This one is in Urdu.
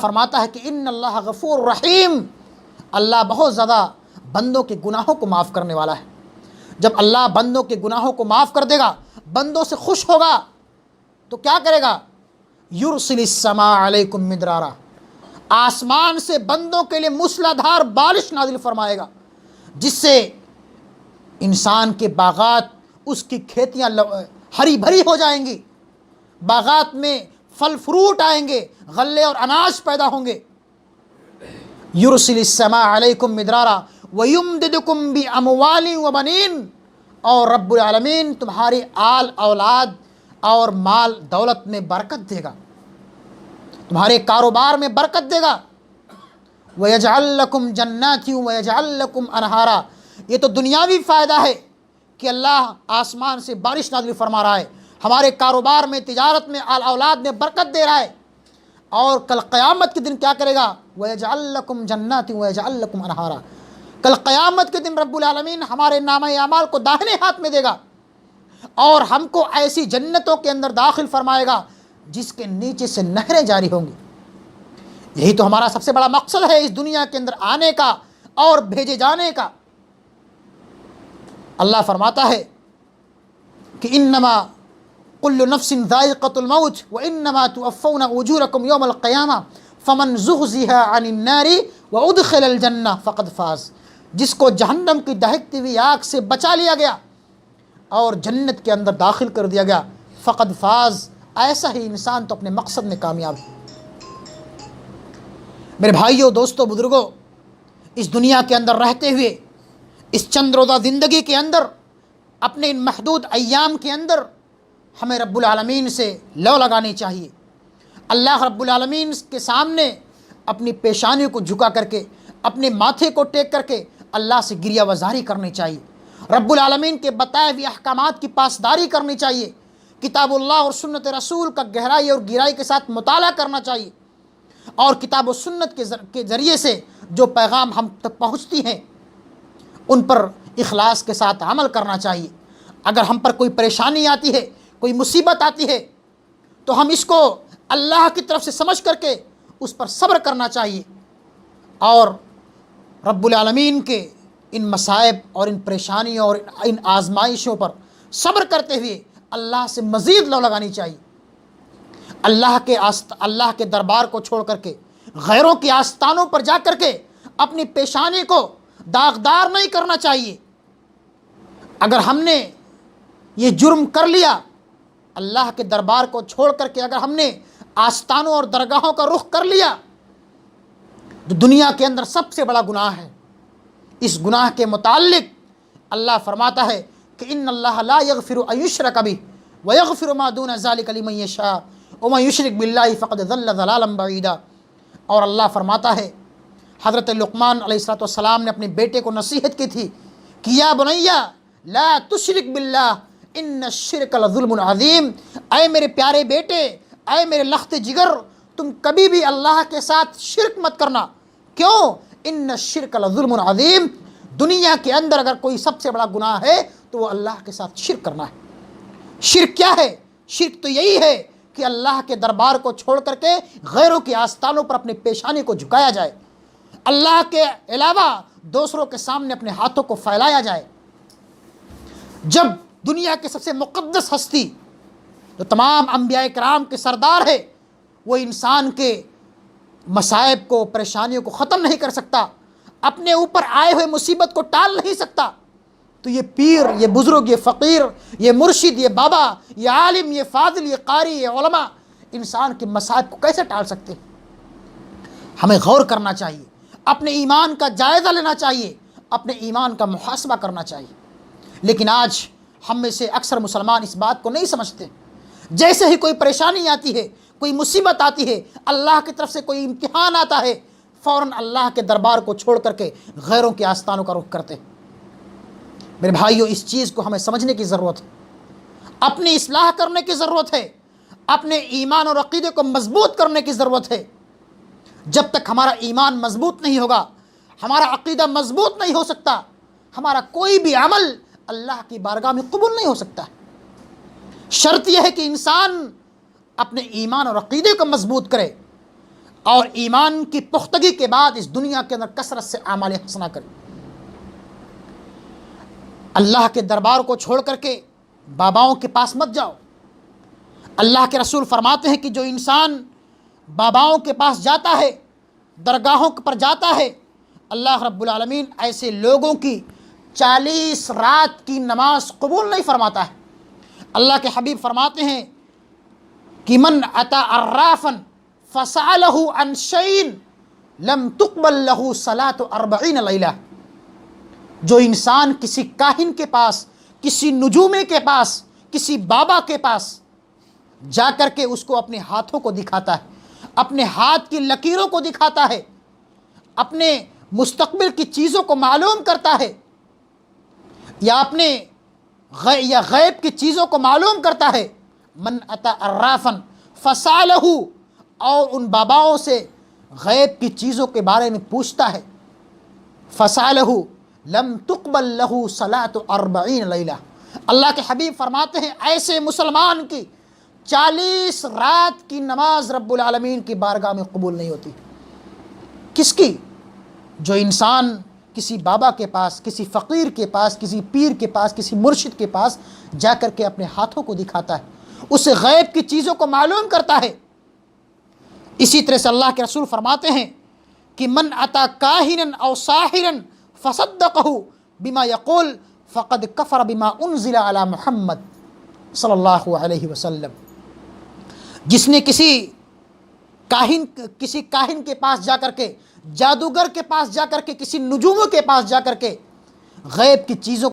فرماتا ہے کہ ان اللہ غفور رحیم، اللہ بہت زیادہ بندوں کے گناہوں کو معاف کرنے والا ہے۔ جب اللہ بندوں کے گناہوں کو معاف کر دے گا، بندوں سے خوش ہوگا، تو کیا کرے گا؟ یرسل السماء علیکم مدرارا، آسمان سے بندوں کے لیے موسلا دھار بارش نازل فرمائے گا، جس سے انسان کے باغات، اس کی کھیتیاں ہری بھری ہو جائیں گی، باغات میں پھل فروٹ آئیں گے، غلے اور اناج پیدا ہوں گے۔ یرسل السماء علیکم مدرارا ویمددکم باموال وبنین، اور رب العالمین تمہاری آل اولاد اور مال دولت میں برکت دے گا، تمہارے کاروبار میں برکت دے گا۔ وَيَجْعَلْ لَكُمْ جَنَّاتٍ وَيَجْعَلْ لَكُمْ أَنْهَارًا، یہ تو دنیاوی فائدہ ہے کہ اللہ آسمان سے بارش نازل فرما رہا ہے، ہمارے کاروبار میں، تجارت میں، آل اولاد میں برکت دے رہا ہے، اور کل قیامت کے دن کیا کرے گا؟ وَيَجْعَلْ لَكُمْ جَنَّاتٍ وَيَجْعَلْ لَكُمْ أَنْهَارًا، کل قیامت کے دن رب العالمین ہمارے نامہ اعمال کو داہنے ہاتھ میں دے گا، اور ہم کو ایسی جنتوں کے اندر داخل فرمائے گا جس کے نیچے سے نہریں جاری ہوں گی۔ یہی تو ہمارا سب سے بڑا مقصد ہے اس دنیا کے اندر آنے کا اور بھیجے جانے کا۔ اللہ فرماتا ہے کہ انما کل نفس ذائقۃ الموت وانما توفون اجورکم یوم القیامہ فمن زحزح عن النار وادخل الجنہ فقد فاز، جس کو جہنم کی دہکتی ہوئی آگ سے بچا لیا گیا اور جنت کے اندر داخل کر دیا گیا، فقد فاز، ایسا ہی انسان تو اپنے مقصد میں کامیاب ہے۔ میرے بھائیوں، دوستوں، بزرگوں، اس دنیا کے اندر رہتے ہوئے، اس چند روزہ زندگی کے اندر، اپنے ان محدود ایام کے اندر ہمیں رب العالمین سے لو لگانی چاہیے، اللہ رب العالمین کے سامنے اپنی پیشانی کو جھکا کر کے، اپنے ماتھے کو ٹیک کر کے اللہ سے گریہ وزاری کرنی چاہیے، رب العالمین کے بتائے ہوئے احکامات کی پاسداری کرنی چاہیے، کتاب اللہ اور سنت رسول کا گہرائی اور گہرائی کے ساتھ مطالعہ کرنا چاہیے، اور کتاب و سنت کے ذریعے سے جو پیغام ہم تک پہنچتی ہیں ان پر اخلاص کے ساتھ عمل کرنا چاہیے۔ اگر ہم پر کوئی پریشانی آتی ہے، کوئی مصیبت آتی ہے، تو ہم اس کو اللہ کی طرف سے سمجھ کر کے اس پر صبر کرنا چاہیے، اور رب العالمین کے ان مصائب اور ان پریشانیوں اور ان آزمائشوں پر صبر کرتے ہوئے اللہ سے مزید لو لگانی چاہیے۔ اللہ کے دربار کو چھوڑ کر کے غیروں کے آستانوں پر جا کر کے اپنی پیشانی کو داغدار نہیں کرنا چاہیے۔ اگر ہم نے یہ جرم کر لیا، اللہ کے دربار کو چھوڑ کر کے اگر ہم نے آستانوں اور درگاہوں کا رخ کر لیا، جو دنیا کے اندر سب سے بڑا گناہ ہے، اس گناہ کے متعلق اللہ فرماتا ہے کہ ان اللہ لا یغفر ان یشرک بہ ویغفر ما دون ذلک لمن یشاء ومن یشرک باللہ فقد ضل ضلالا بعیدا۔ اور اللہ فرماتا ہے، حضرت لقمان علیہ السلام نے اپنے بیٹے کو نصیحت کی تھی کہ یا بنیا لا تشرک باللہ ان الشرک لظلم عظیم، اے میرے پیارے بیٹے، اے میرے لخت جگر، تم کبھی بھی اللہ کے ساتھ شرک مت کرنا۔ کیوں؟ ان الشرک لظلم عظیم، دنیا کے اندر اگر کوئی سب سے بڑا گناہ ہے تو وہ اللہ کے ساتھ شرک کرنا ہے۔ شرک کیا ہے؟ شرک تو یہی ہے کہ اللہ کے دربار کو چھوڑ کر کے غیروں کے آستانوں پر اپنی پیشانی کو جھکایا جائے، اللہ کے علاوہ دوسروں کے سامنے اپنے ہاتھوں کو پھیلایا جائے۔ جب دنیا کے سب سے مقدس ہستی جو تمام انبیاء کرام کے سردار ہے، وہ انسان کے مصائب کو، پریشانیوں کو ختم نہیں کر سکتا، اپنے اوپر آئے ہوئے مصیبت کو ٹال نہیں سکتا، تو یہ پیر، یہ بزرگ، یہ فقیر، یہ مرشد، یہ بابا، یہ عالم، یہ فاضل، یہ قاری، یہ علماء انسان کے مصائب کو کیسے ٹال سکتے؟ ہمیں غور کرنا چاہیے، اپنے ایمان کا جائزہ لینا چاہیے، اپنے ایمان کا محاسبہ کرنا چاہیے۔ لیکن آج ہم میں سے اکثر مسلمان اس بات کو نہیں سمجھتے۔ جیسے ہی کوئی پریشانی آتی ہے، کوئی مصیبت آتی ہے، اللہ کی طرف سے کوئی امتحان آتا ہے، فوراً اللہ کے دربار کو چھوڑ کر کے غیروں کے آستانوں کا رخ کرتے ہیں۔ میرے بھائیوں، اس چیز کو ہمیں سمجھنے کی ضرورت ہے، اپنی اصلاح کرنے کی ضرورت ہے، اپنے ایمان اور عقیدے کو مضبوط کرنے کی ضرورت ہے۔ جب تک ہمارا ایمان مضبوط نہیں ہوگا، ہمارا عقیدہ مضبوط نہیں ہو سکتا، ہمارا کوئی بھی عمل اللہ کی بارگاہ میں قبول نہیں ہو سکتا۔ شرط یہ ہے کہ انسان اپنے ایمان اور عقیدے کو مضبوط کرے، اور ایمان کی پختگی کے بعد اس دنیا کے اندر کثرت سے اعمال حسنہ کرے۔ اللہ کے دربار کو چھوڑ کر کے باباؤں کے پاس مت جاؤ۔ اللہ کے رسول فرماتے ہیں کہ جو انسان باباؤں کے پاس جاتا ہے، درگاہوں پر جاتا ہے، اللہ رب العالمین ایسے لوگوں کی 40 رات کی نماز قبول نہیں فرماتا ہے۔ اللہ کے حبیب فرماتے ہیں کہ من اتی عرافا فسألہ عن شیء لم تقبل لہ صلاۃ 40 لیلہ، جو انسان کسی کاہن کے پاس، کسی نجومی کے پاس، کسی بابا کے پاس جا کر کے اس کو اپنے ہاتھوں کو دکھاتا ہے، اپنے ہاتھ کی لکیروں کو دکھاتا ہے، اپنے مستقبل کی چیزوں کو معلوم کرتا ہے، یا اپنے غیب کی چیزوں کو معلوم کرتا ہے، من اتی عرافا فسألہ، اور ان باباؤں سے غیب کی چیزوں کے بارے میں پوچھتا ہے، فسألہ لم تقبل لہ صلاۃ 40 لیلہ، اللہ کے حبیب فرماتے ہیں ایسے مسلمان کی 40 رات کی نماز رب العالمین کی بارگاہ میں قبول نہیں ہوتی۔ کس کی؟ جو انسان کسی بابا کے پاس، کسی فقیر کے پاس، کسی پیر کے پاس، کسی مرشد کے پاس جا کر کے اپنے ہاتھوں کو دکھاتا ہے، اس غیب کی چیزوں کو معلوم کرتا ہے۔ اسی طرح سے اللہ کے رسول فرماتے ہیں کہ من اتی کاہنا او ساحرا فصدقہ بما یقول فقد کفر بما انزل علی محمد صلی اللہ علیہ وسلم، جس نے کسی کاہن کے پاس جا کر کے، جادوگر کے پاس جا کر کے، کسی نجوموں کے پاس جا کر کے غیب کی چیزوں